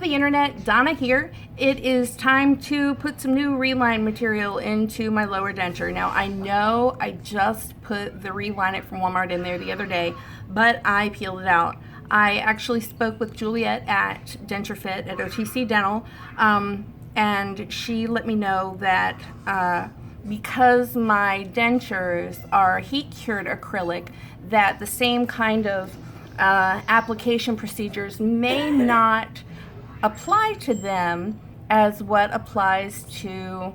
the internet, Donna here. It is time to put some new reline material into my lower denture. Now I know I just put the Reline It from Walmart in there the other day, but I peeled it out. I actually spoke with Juliet at DensureFit at OTC Dental, and she let me know that because my dentures are heat cured acrylic, that the same kind of application procedures may not apply to them as what applies to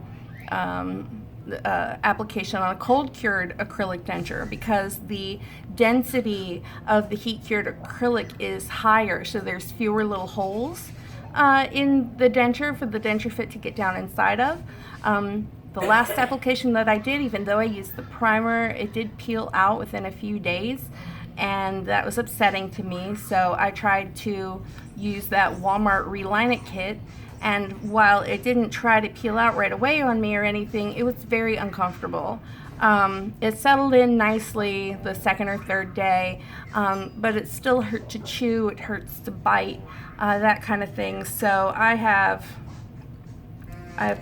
application on a cold cured acrylic denture, because the density of the heat cured acrylic is higher, so there's fewer little holes in the denture for the DensureFit to get down inside of. The last application that I did, even though I used the primer, it did peel out within a few days, and that was upsetting to me. So I tried to use that Walmart Reline It kit, and while it didn't try to peel out right away on me or anything, it was very uncomfortable. It settled in nicely the second or third day, but it still hurt to chew, it hurts to bite, that kind of thing. So I have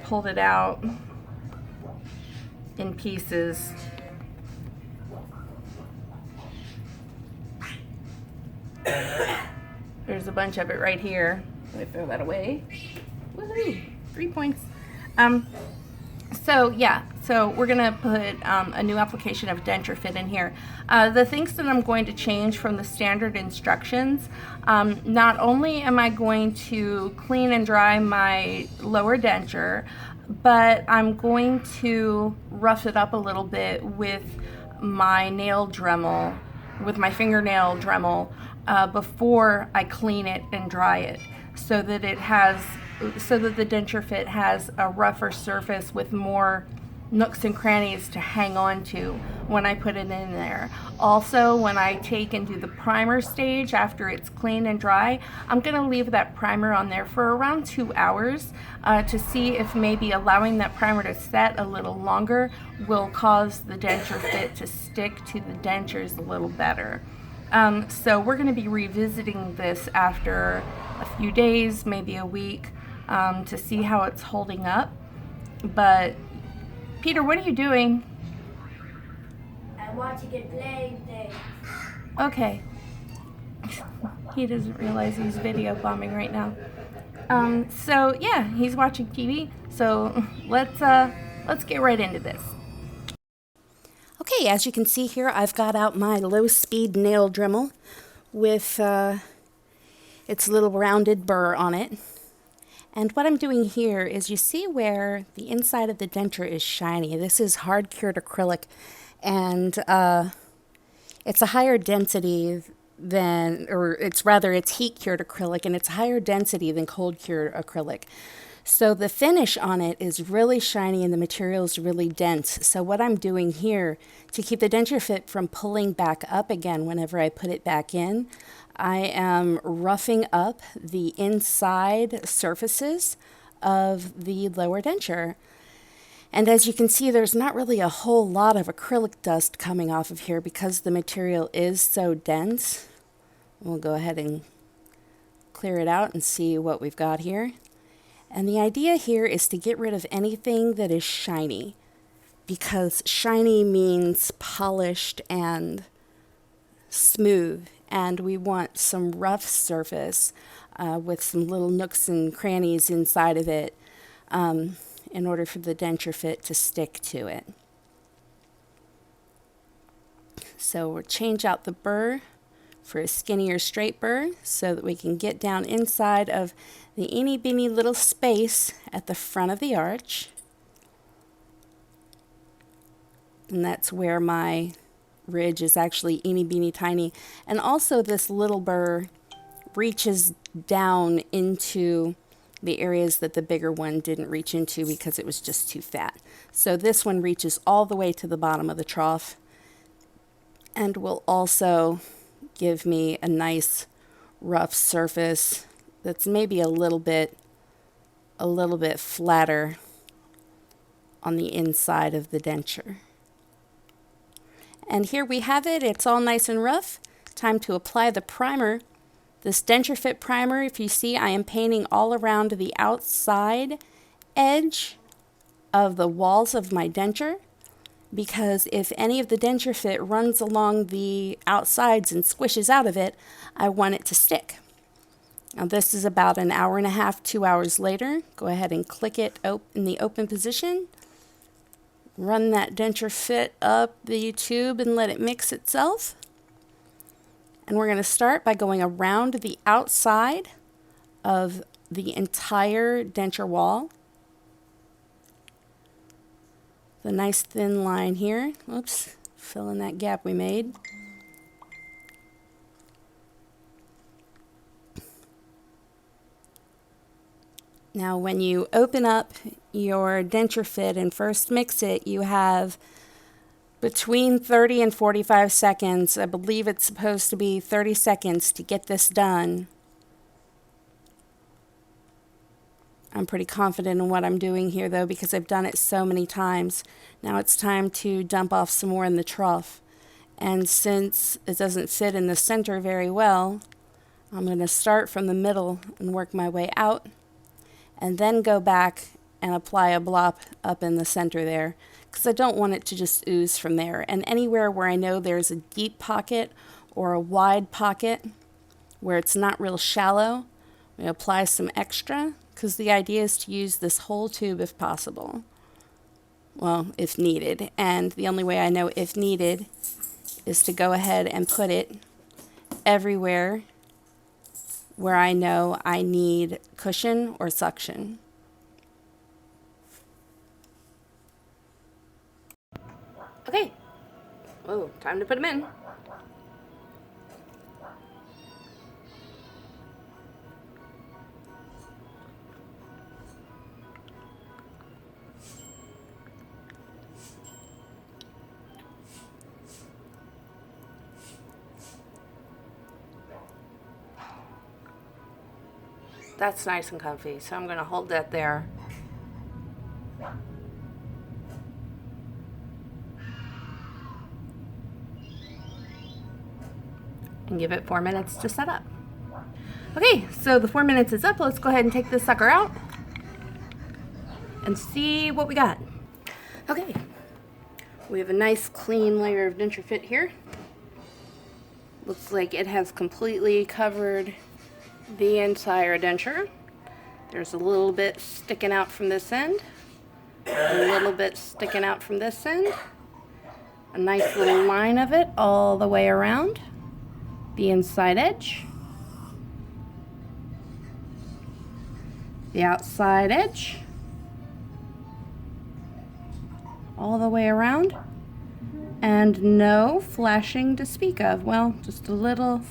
pulled it out in pieces. There's a bunch of it right here. Let me throw that away. Woohoo! 3 points. So yeah, so we're gonna put a new application of DensureFit in here. The things that I'm going to change from the standard instructions, not only am I going to clean and dry my lower denture, but I'm going to rough it up a little bit with my nail Dremel, with my fingernail Dremel, before I clean it and dry it, so that the DensureFit has a rougher surface with more nooks and crannies to hang on to when I put it in there. Also, when I take and do the primer stage after it's clean and dry, I'm going to leave that primer on there for around 2 hours to see if maybe allowing that primer to set a little longer will cause the DensureFit to stick to the dentures a little better. So we're going to be revisiting this after a few days, maybe a week, to see how it's holding up. But Peter, what are you doing? I'm watching it play thing. Okay. He doesn't realize he's video bombing right now. So yeah, he's watching TV. So let's get right into this. Okay, as you can see here, I've got out my low-speed nail Dremel with its little rounded burr on it. And what I'm doing here is, you see where the inside of the denture is shiny. This is hard cured acrylic, and it's a higher density than, or it's heat cured acrylic, and it's higher density than cold cured acrylic. So the finish on it is really shiny and the material is really dense. So what I'm doing here to keep the DensureFit from pulling back up again whenever I put it back in, I am roughing up the inside surfaces of the lower denture. And as you can see, there's not really a whole lot of acrylic dust coming off of here because the material is so dense. We'll go ahead and clear it out and see what we've got here. And the idea here is to get rid of anything that is shiny, because shiny means polished and smooth, and we want some rough surface with some little nooks and crannies inside of it in order for the DensureFit to stick to it. So we'll change out the burr for a skinnier straight burr so that we can get down inside of the eeny beeny little space at the front of the arch. And that's where my ridge is actually eeny beeny tiny. And also this little burr reaches down into the areas that the bigger one didn't reach into because it was just too fat. So this one reaches all the way to the bottom of the trough and will also give me a nice rough surface that's maybe a little bit flatter on the inside of the denture. And here we have it. It's all nice and rough. Time to apply the primer This DentureFit primer, if you see, I am painting all around the outside edge of the walls of my denture, because if any of the DentureFit runs along the outsides and squishes out of it, I want it to stick. Now this is about an hour and a half, 2 hours later. Go ahead and click it in the open position. Run that DentureFit up the tube and let it mix itself. And we're going to start by going around the outside of the entire denture wall. The nice thin line here. Oops, fill in that gap we made. Now when you open up your DentureFit and first mix it, you have between 30 and 45 seconds. I believe it's supposed to be 30 seconds to get this done. I'm pretty confident in what I'm doing here though, because I've done it so many times. Now it's time to dump off some more in the trough. And since it doesn't fit in the center very well, I'm going to start from the middle and work my way out, and then go back and apply a blop up in the center there, because I don't want it to just ooze from there. And anywhere where I know there's a deep pocket or a wide pocket where it's not real shallow, we apply some extra, because the idea is to use this whole tube if possible. Well, if needed. And the only way I know if needed is to go ahead and put it everywhere where I know I need cushion or suction. Okay. Whoa, time to put them in. That's nice and comfy, so I'm going to hold that there. And give it 4 minutes to set up. Okay, so the 4 minutes is up. Let's go ahead and take this sucker out and see what we got. Okay, we have a nice clean layer of DentureFit here. Looks like it has completely covered the entire denture. There's a little bit sticking out from this end, a little bit sticking out from this end, a nice little line of it all the way around the inside edge, the outside edge, all the way around, and no flashing to speak of. Well, just a little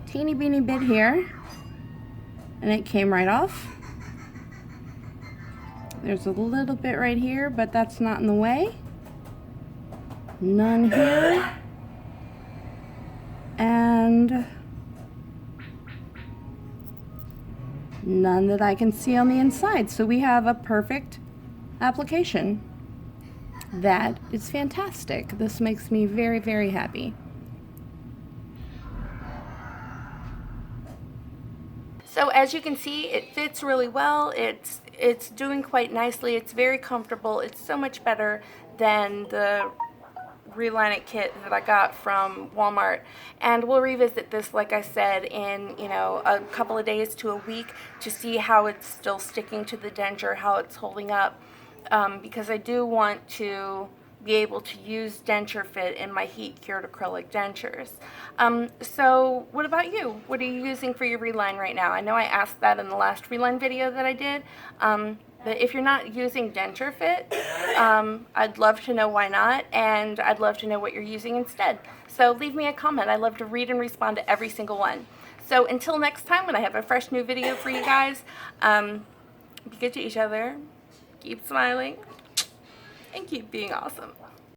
teeny beeny bit here, and it came right off. There's a little bit right here, but that's not in the way. None here. And none that I can see on the inside. So we have a perfect application. That is fantastic. This makes me very, very happy. So as you can see, it fits really well. It's doing quite nicely. It's very comfortable. It's so much better than the Realignment kit that I got from Walmart. And we'll revisit this, like I said, in a couple of days to a week to see how it's still sticking to the denture, how it's holding up, because I do want to be able to use DensureFit in my heat cured acrylic dentures. So what about you? What are you using for your reline right now? I know I asked that in the last reline video that I did, but if you're not using DensureFit, I'd love to know why not, and I'd love to know what you're using instead. So leave me a comment. I love to read and respond to every single one. So until next time, when I have a fresh new video for you guys, be good to each other, keep smiling, and keep being awesome.